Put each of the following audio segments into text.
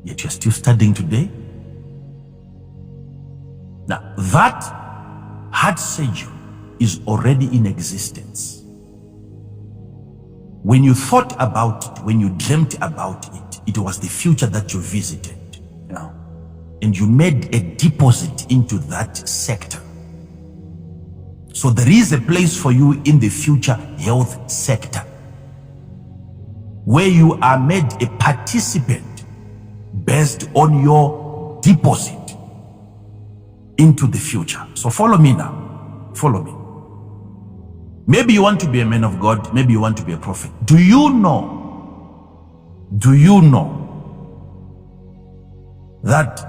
yet you're still studying today. Now, that heart surgery is already in existence. When you thought about it, when you dreamt about it, it was the future that you visited. Yeah. And you made a deposit into that sector. So there is a place for you in the future health sector, where you are made a participant based on your deposit into the future. So follow me now. Follow me. Maybe you want to be a man of God. Maybe you want to be a prophet. Do you know that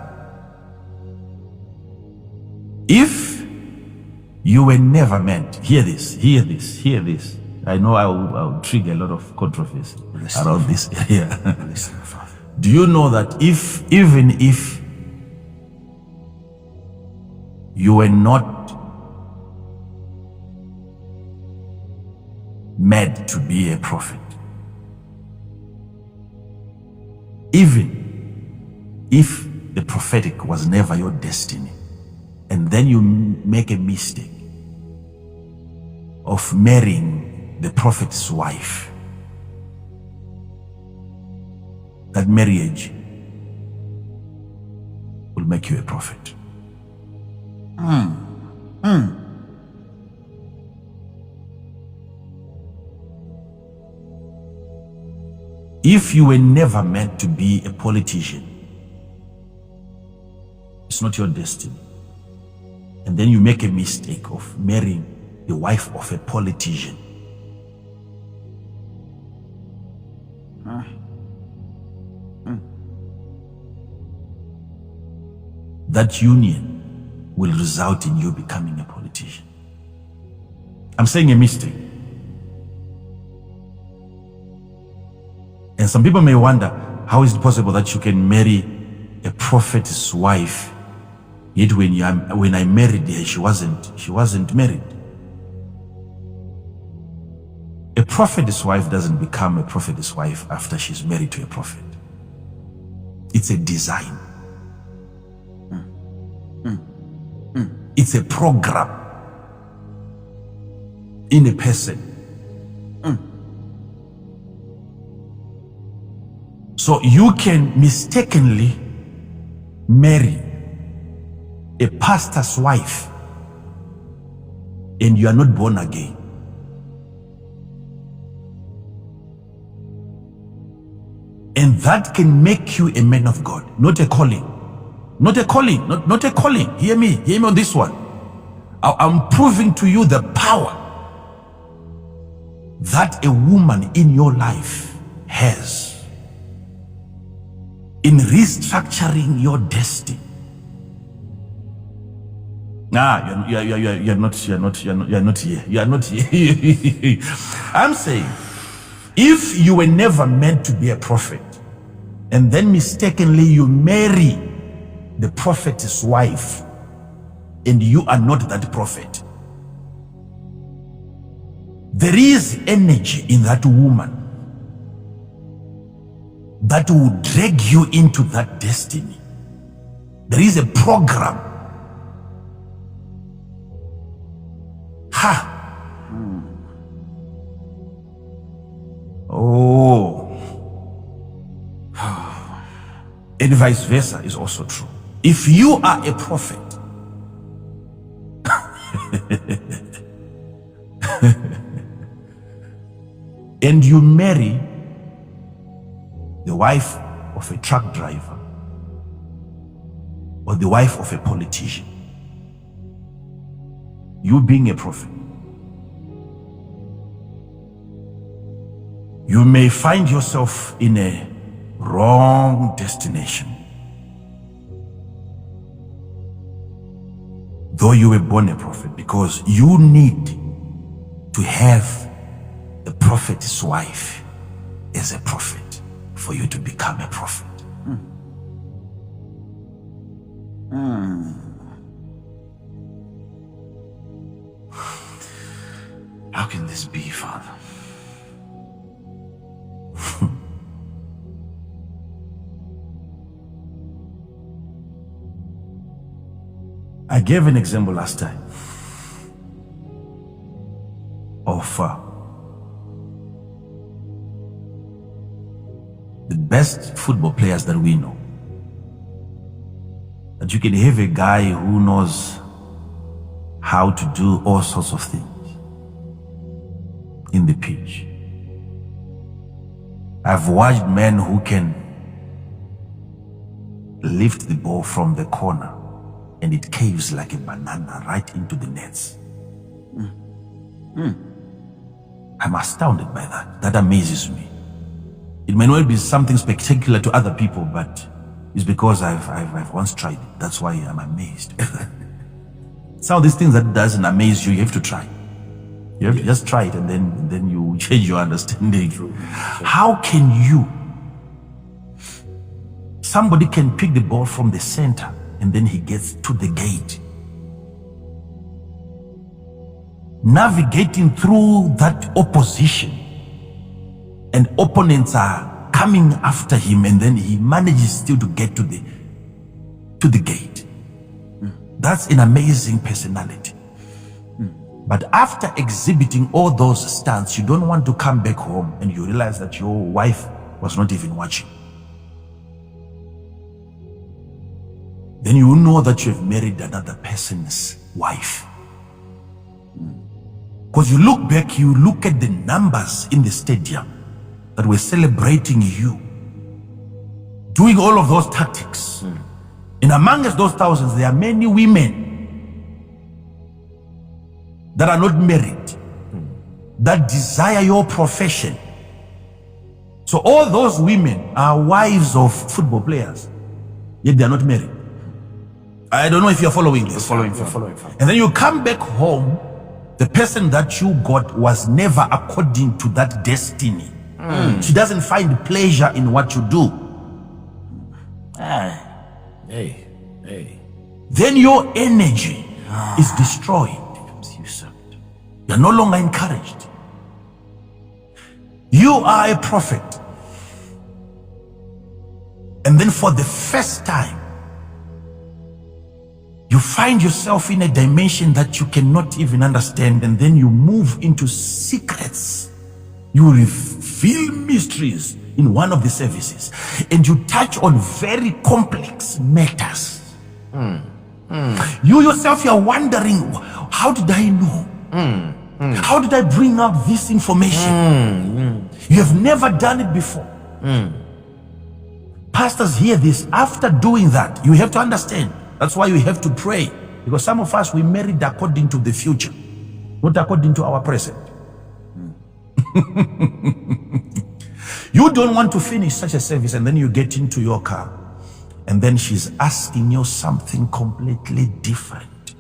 if you were never meant, hear this. I know I'll trigger a lot of controversy around this area. Do you know that even if you were not made to be a prophet, even if the prophetic was never your destiny, and then you make a mistake of marrying the prophet's wife, that marriage will make you a prophet. If you were never meant to be a politician, it's not your destiny, and then you make a mistake of marrying the wife of a politician, that union will result in you becoming a politician. I'm saying a mistake. And some people may wonder, how is it possible that you can marry a prophet's wife, yet when I married her, she wasn't married? A prophet's wife doesn't become a prophet's wife after she's married to a prophet. It's a design. It's a program in a person. So you can mistakenly marry a pastor's wife and you are not born again. And that can make you a man of God, not a calling. Not a calling, not a calling. Hear me on this one. I'm proving to you the power that a woman in your life has in restructuring your destiny. You're not here. You are not here. I'm saying, if you were never meant to be a prophet, and then mistakenly you marry the prophet's wife, and you are not that prophet, there is energy in that woman that will drag you into that destiny. There is a program. And vice versa is also true. If you are a prophet and you marry the wife of a truck driver or the wife of a politician, you being a prophet, you may find yourself in a wrong destination. Though you were born a prophet, because you need to have the prophet's wife as a prophet for you to become a prophet. How can this be, Father? I gave an example last time of the best football players that we know. That you can have a guy who knows how to do all sorts of things in the pitch. I've watched men who can lift the ball from the corner and it caves like a banana right into the nets. I'm astounded by that. That amazes me. It may not be something spectacular to other people, but it's because I've once tried it. That's why I'm amazed. Some of these things that doesn't amaze you have to try. You have to just try it, and then you change your understanding. How can you? Somebody can pick the ball from the center, and then he gets to the gate. Navigating through that opposition, and opponents are coming after him, and then he manages still to get to the gate. That's an amazing personality. But after exhibiting all those stunts, you don't want to come back home and you realize that your wife was not even watching. Then you know that you have married another person's wife. Because you look back, you look at the numbers in the stadium that were celebrating you, doing all of those tactics. And amongst those thousands, there are many women that are not married, that desire your profession. So all those women are wives of football players, yet they are not married. I don't know if you're following this. Following. And then you come back home, the person that you got was never according to that destiny. She doesn't find pleasure in what you do. Hey. Then your energy is destroyed. You're no longer encouraged. You are a prophet. And then for the first time, you find yourself in a dimension that you cannot even understand, and then you move into secrets. You reveal mysteries in one of the services, and you touch on very complex matters. You yourself, you're wondering, how did I know? How did I bring up this information? You have never done it before. Pastors hear this. After doing that, you have to understand. That's why you have to pray. Because some of us, we married according to the future, not according to our present. You don't want to finish such a service, and then you get into your car, and then she's asking you something completely different.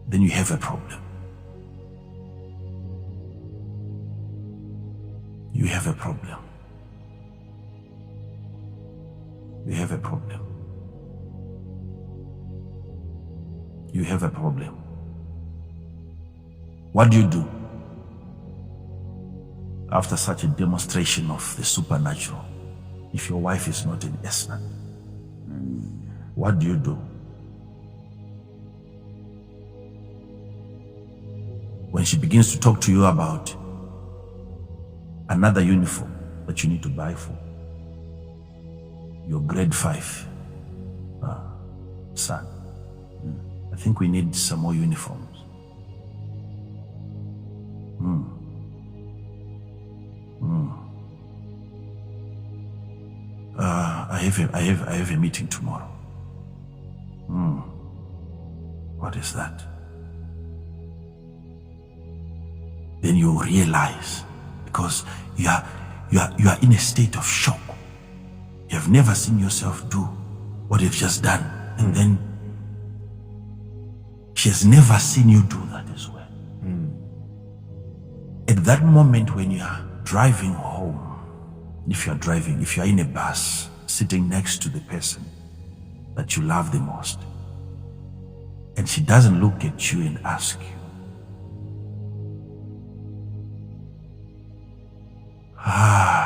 Then you have a problem. You have a problem. You have a problem. You have a problem. What do you do after such a demonstration of the supernatural? If your wife is not an Esther, what do you do? When she begins to talk to you about another uniform that you need to buy for your grade 5 son, I think we need some more uniforms. I have a meeting tomorrow. What is that? Then you realize, because you are in a state of shock. You have never seen yourself do what you've just done, and then she has never seen you do that as well. At that moment when you are driving home, if you are in a bus, sitting next to the person that you love the most, and she doesn't look at you and ask you,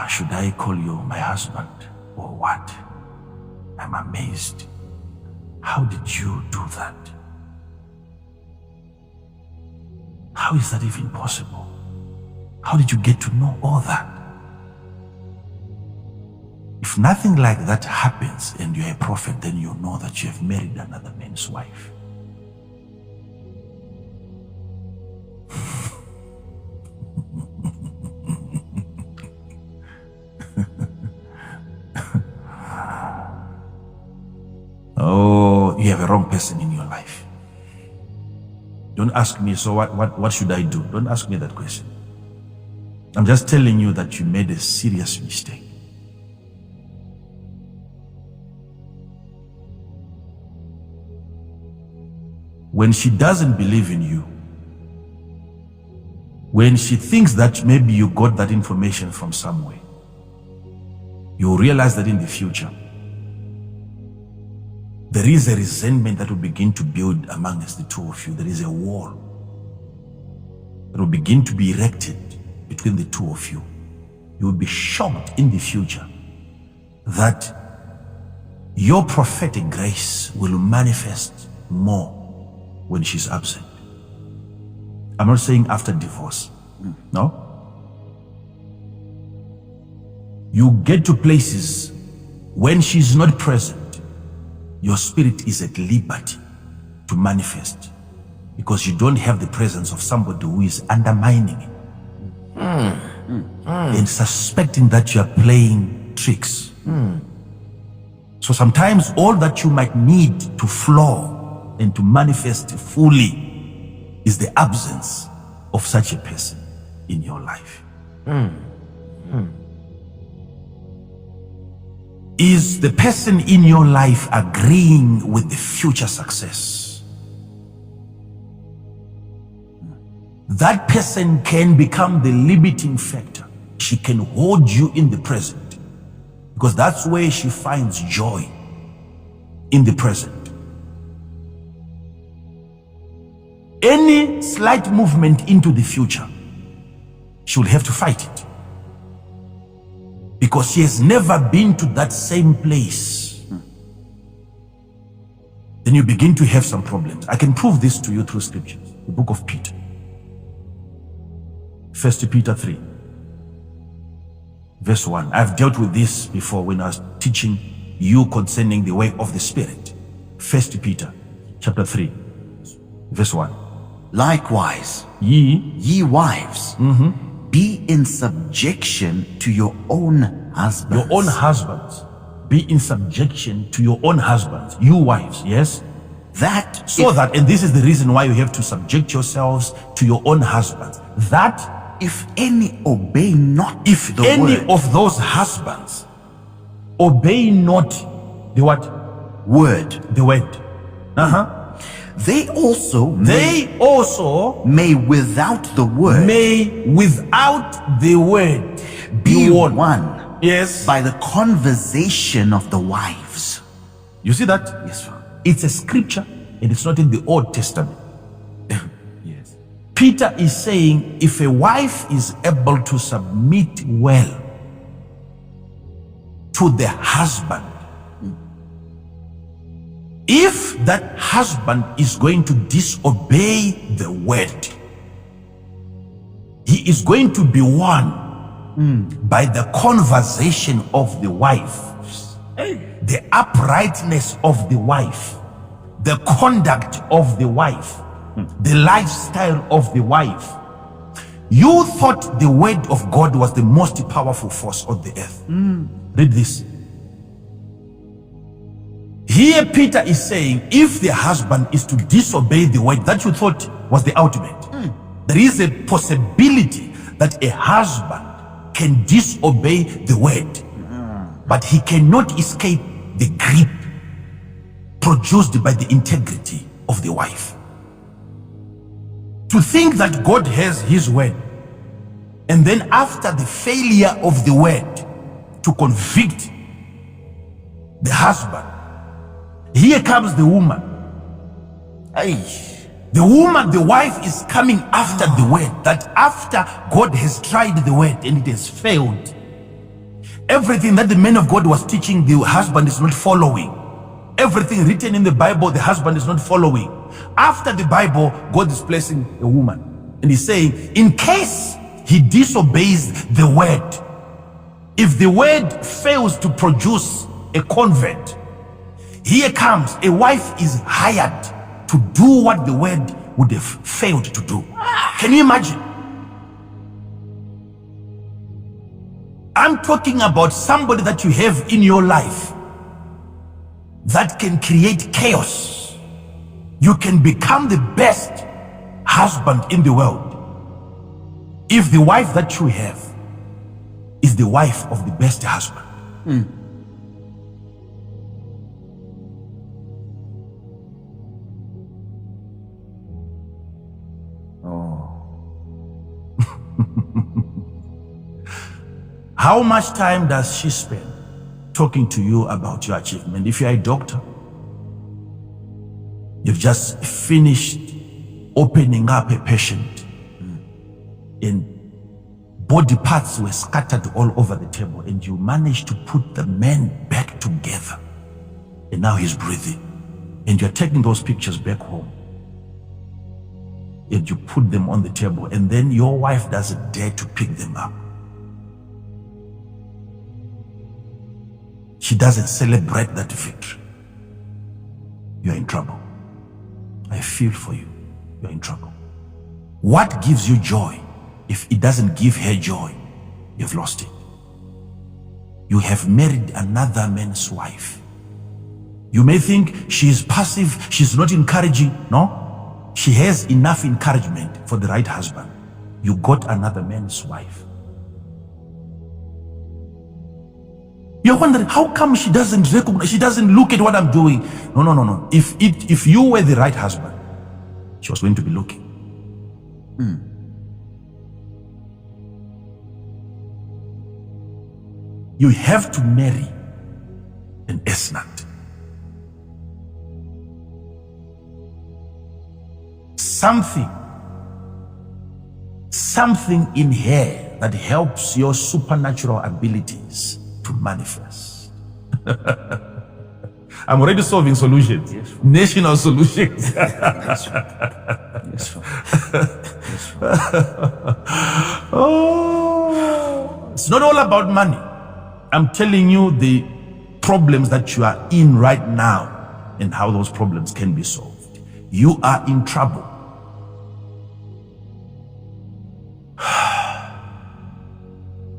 should I call you my husband or what? I'm amazed. How did you do that? How is that even possible? How did you get to know all that? If nothing like that happens and you're a prophet, then you know that you have married another man's wife. Oh, you have a wrong person in your life. Don't ask me, so what should I do? Don't ask me that question. I'm just telling you that you made a serious mistake. When she doesn't believe in you, when she thinks that maybe you got that information from somewhere, you'll realize that in the future, there is a resentment that will begin to build amongst the two of you. There is a wall that will begin to be erected between the two of you. You will be shocked in the future that your prophetic grace will manifest more when she's absent. I'm not saying after divorce. No. You get to places when she's not present, your spirit is at liberty to manifest because you don't have the presence of somebody who is undermining it and suspecting that you are playing tricks. So sometimes all that you might need to flow and to manifest fully is the absence of such a person in your life. Is the person in your life agreeing with the future success? That person can become the limiting factor. She can hold you in the present because that's where she finds joy, in the present. Any slight movement into the future, she will have to fight it because she has never been to that same place. Then you begin to have some problems. I can prove this to you through scriptures. The book of Peter, 1 Peter 3 verse 1. I've dealt with this before when I was teaching you concerning the way of the Spirit. 1 Peter chapter 3 verse 1. Likewise, Ye wives, be in subjection to your own husbands. Your own husbands. Be in subjection to your own husbands. You wives, yes? That, And this is the reason why you have to subject yourselves to your own husbands. That if any obey not if the any word, of those husbands obey not the what? Word, The word. they also may without the word without the word be one. Yes. By the conversation of the wives. You see that? Yes, sir. It's a scripture and it's not in the Old Testament. Yes. Peter is saying if a wife is able to submit well to the husband, if that husband is going to disobey the word, he is going to be won by the conversation of the wife, the uprightness of the wife, the conduct of the wife, the lifestyle of the wife. You thought the word of God was the most powerful force on the earth. Read this. Here Peter is saying if the husband is to disobey the word that you thought was the ultimate, there is a possibility that a husband can disobey the word, but he cannot escape the grip produced by the integrity of the wife. To think that God has his word, and then after the failure of the word to convict the husband, here comes the woman. The woman, the wife is coming after the word, that after God has tried the word and it has failed, Everything that the man of God was teaching, the husband is not following. Everything written in the Bible, the husband is not following. After the Bible, God is placing a woman. And he's saying, in case he disobeys the word, if the word fails to produce a convert, here comes a wife is hired to do what the word would have failed to do. Can you imagine? I'm talking about somebody that you have in your life that can create chaos. You can become the best husband in the world if the wife that you have is the wife of the best husband. How much time does she spend talking to you about your achievement? If you're a doctor, you've just finished opening up a patient and body parts were scattered all over the table, and you managed to put the man back together, and now he's breathing, and you're taking those pictures back home and you put them on the table, and then your wife doesn't dare to pick them up. She doesn't celebrate that victory. You're in trouble. I feel for you. You're in trouble. What gives you joy? If it doesn't give her joy, you've lost it. You have married another man's wife. You may think she is passive, she's not encouraging. No, she has enough encouragement for the right husband. You got another man's wife. You're wondering, how come she doesn't recognize, she doesn't look at what I'm doing? No. If you were the right husband, she was going to be looking. You have to marry an S-nut. Something in her that helps your supernatural abilities to manifest. I'm already solving solutions. Yes, national solutions. Yes, Oh, it's not all about money. I'm telling you the problems that you are in right now and how those problems can be solved. You are in trouble.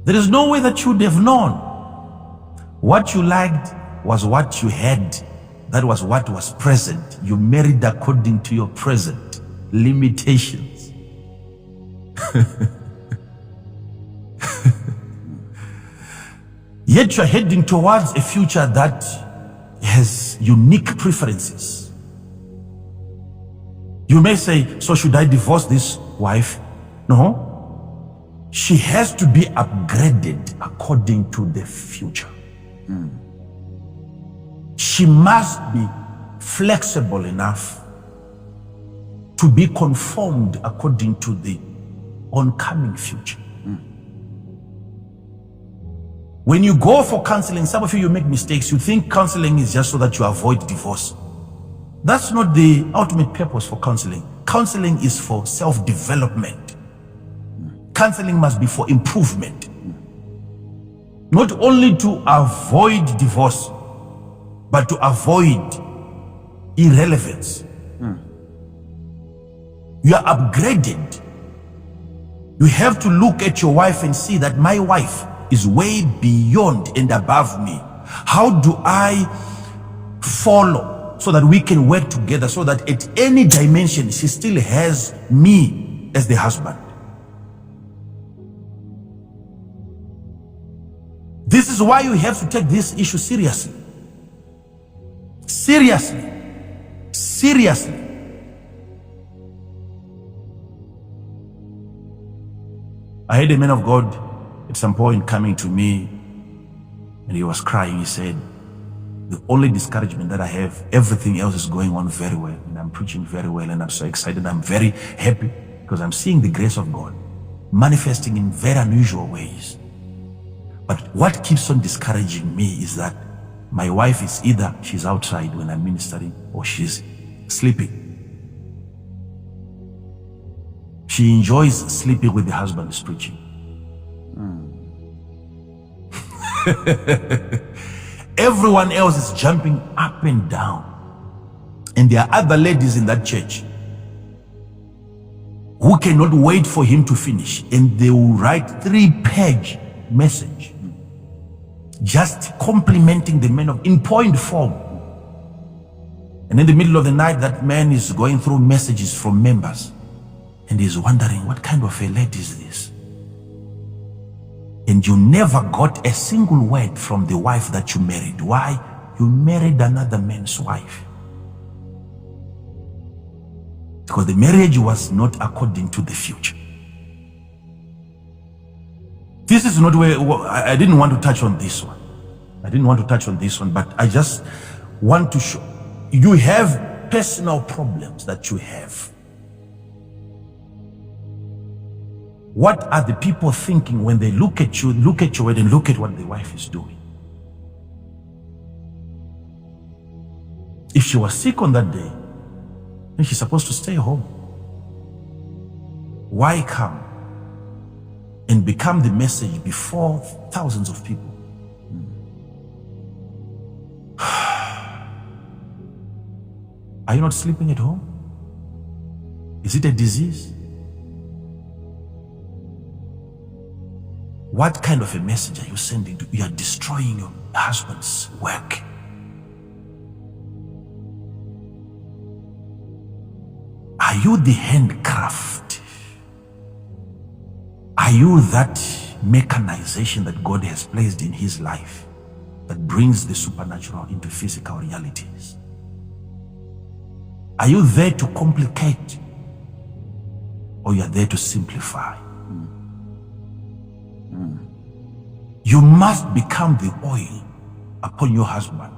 There is no way that you would have known. What you liked was what you had. That was what was present. You married according to your present limitations. Yet you're heading towards a future that has unique preferences. You may say, so should I divorce this wife? No. She has to be upgraded according to the future. She must be flexible enough to be conformed according to the oncoming future. When you go for counseling, some of you make mistakes. You think counseling is just so that you avoid divorce. That's not the ultimate purpose for counseling. Counseling is for self-development. Counseling must be for improvement. Not only to avoid divorce, but to avoid irrelevance. You are upgraded. You have to look at your wife and see that my wife is way beyond and above me. How do I follow so that we can work together, so that at any dimension she still has me as the husband? This is why you have to take this issue seriously. Seriously. I had a man of God at some point coming to me, and he was crying. He said, the only discouragement that I have, everything else is going on very well, and I'm preaching very well, and I'm so excited. I'm very happy because I'm seeing the grace of God manifesting in very unusual ways. But what keeps on discouraging me is that my wife is either she's outside when I'm ministering or she's sleeping. She enjoys sleeping with the husband is preaching. Everyone else is jumping up and down. And there are other ladies in that church who cannot wait for him to finish, and they will write 3-page message just complimenting the man in point form. And in the middle of the night, that man is going through messages from members and he's wondering, what kind of a lady is this? And you never got a single word from the wife that you married. Why? You married another man's wife. Because the marriage was not according to the future. This is not where I didn't want to touch on this one. I didn't want to touch on this one, but I just want to show you have personal problems that you have. What are the people thinking when they look at you, look at your wedding, and look at what the wife is doing? If she was sick on that day, then she's supposed to stay home. Why come and become the message before thousands of people? Are you not sleeping at home? Is it a disease? What kind of a message are you sending? You are destroying your husband's work. Are you the handcraft? Are you that mechanization that God has placed in his life that brings the supernatural into physical realities? Are you there to complicate, or you are there to simplify? You must become the oil upon your husband.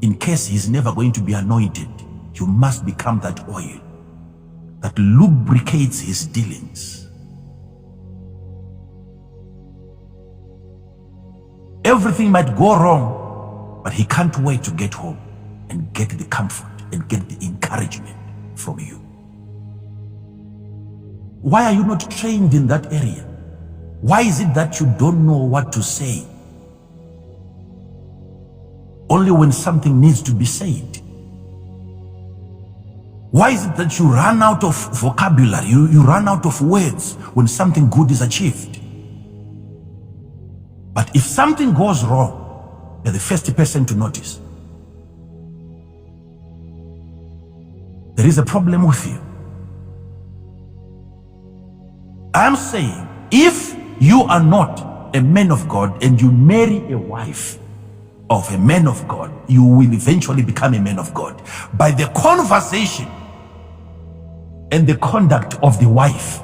In case he's never going to be anointed, you must become that oil that lubricates his dealings. Everything might go wrong, but he can't wait to get home and get the comfort and get the encouragement from you. Why are you not trained in that area? Why is it that you don't know what to say? Only when something needs to be said. Why is it that you run out of vocabulary, you run out of words when something good is achieved? But if something goes wrong, you're the first person to notice. There is a problem with you. I'm saying, if you are not a man of God and you marry a wife of a man of God, you will eventually become a man of God by the conversation and the conduct of the wife.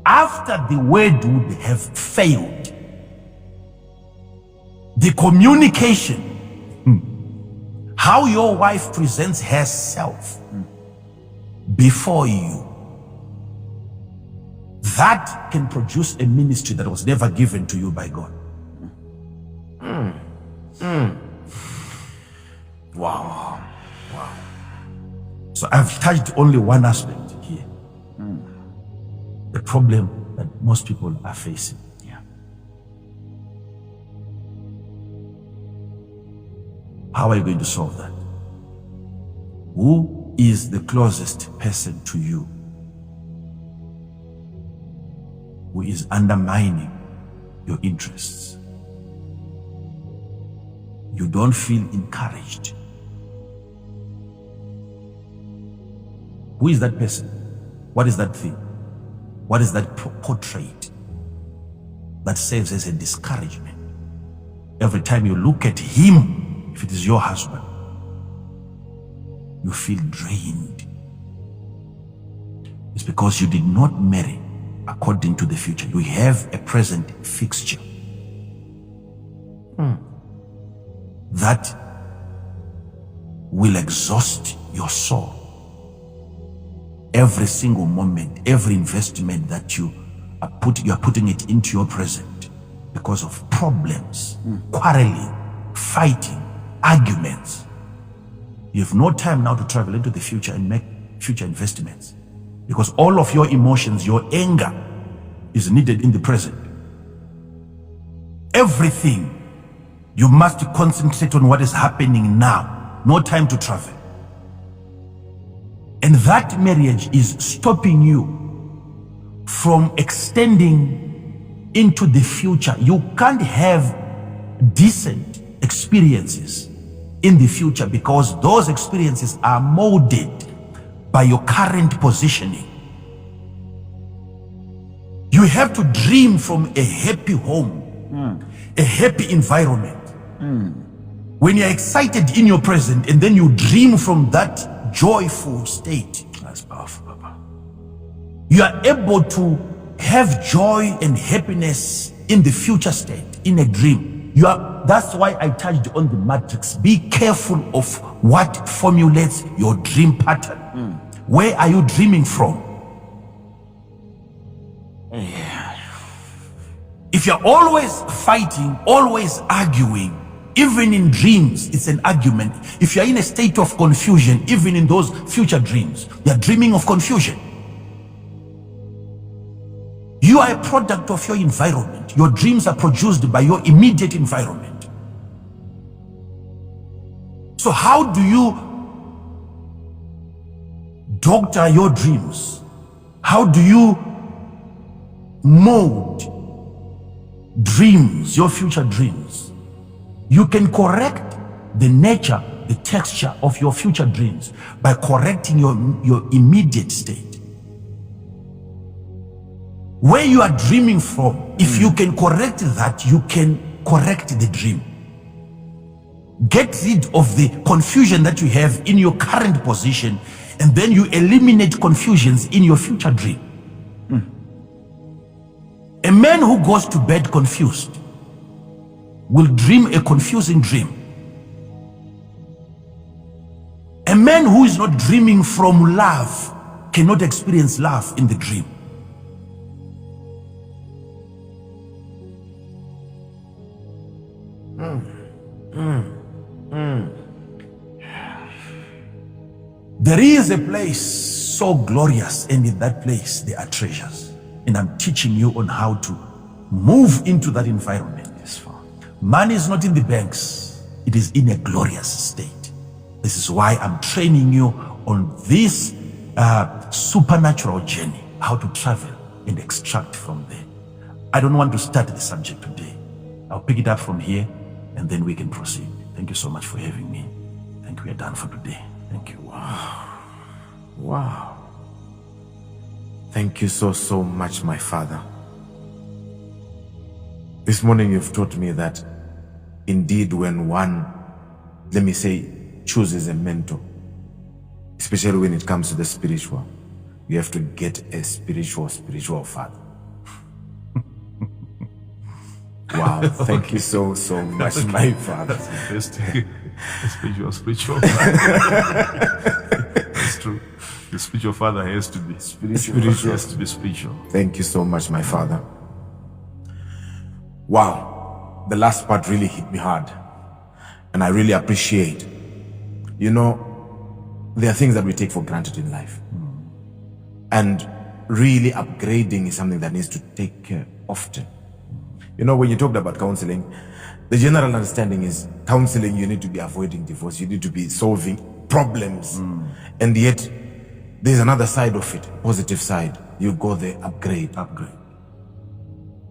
After the word would have failed, the communication, how your wife presents herself before you, that can produce a ministry that was never given to you by God. Wow. So I've touched only one aspect here. The problem that most people are facing. How are you going to solve that? Who is the closest person to you who is undermining your interests? You don't feel encouraged. Who is that person? What is that thing? What is that portrait that serves as a discouragement? Every time you look at him, if it is your husband, you feel drained. It's because you did not marry according to the future. You have a present fixture that will exhaust your soul. Every single moment, every investment that you are putting it into your present, because of problems, quarreling, fighting, arguments. You have no time now to travel into the future and make future investments, because all of your emotions, your anger is needed in the present. Everything, you must concentrate on what is happening now. No time to travel. And that marriage is stopping you from extending into the future. You can't have decent experiences in the future because those experiences are molded by your current positioning. You have to dream from a happy home, a happy environment. When you're excited in your present and then you dream from that joyful state, that's powerful, Papa. You are able to have joy and happiness in the future state, in a dream. That's why I touched on the matrix. Be careful of what formulates your dream pattern. Where are you dreaming from? If you're always fighting, always arguing, even in dreams, it's an argument. If you're in a state of confusion, even in those future dreams, you're dreaming of confusion. You are a product of your environment. Your dreams are produced by your immediate environment. So how do you doctor your dreams? How do you mold dreams, your future dreams? You can correct the nature, the texture of your future dreams by correcting your immediate state. Where you are dreaming from, if you can correct that, you can correct the dream. Get rid of the confusion that you have in your current position, and then you eliminate confusions in your future dream. A man who goes to bed confused will dream a confusing dream. A man who is not dreaming from love cannot experience love in the dream. There is a place so glorious, and in that place there are treasures. And I'm teaching you on how to move into that environment. Yes, Father. Money is not in the banks, it is in a glorious state. This is why I'm training you on this supernatural journey, how to travel and extract from there. I don't want to start the subject today. I'll pick it up from here and then we can proceed. Thank you so much for having me. I think we are done for today. Thank you. Wow. Thank you so much, my Father. This morning you've taught me that indeed when one, let me say, chooses a mentor, especially when it comes to the spiritual, you have to get a spiritual father. Wow, thank you so much, my Father. That's interesting. Spiritual. That's true. The spiritual father has to be spiritual. Has to be spiritual. Thank you so much, my Father. Wow, the last part really hit me hard, and I really appreciate. You know, there are things that we take for granted in life, and really upgrading is something that needs to take care often. You know, when you talked about counseling, the general understanding is counseling, you need to be avoiding divorce, you need to be solving problems, and yet there's another side of it, positive side. You go there, upgrade.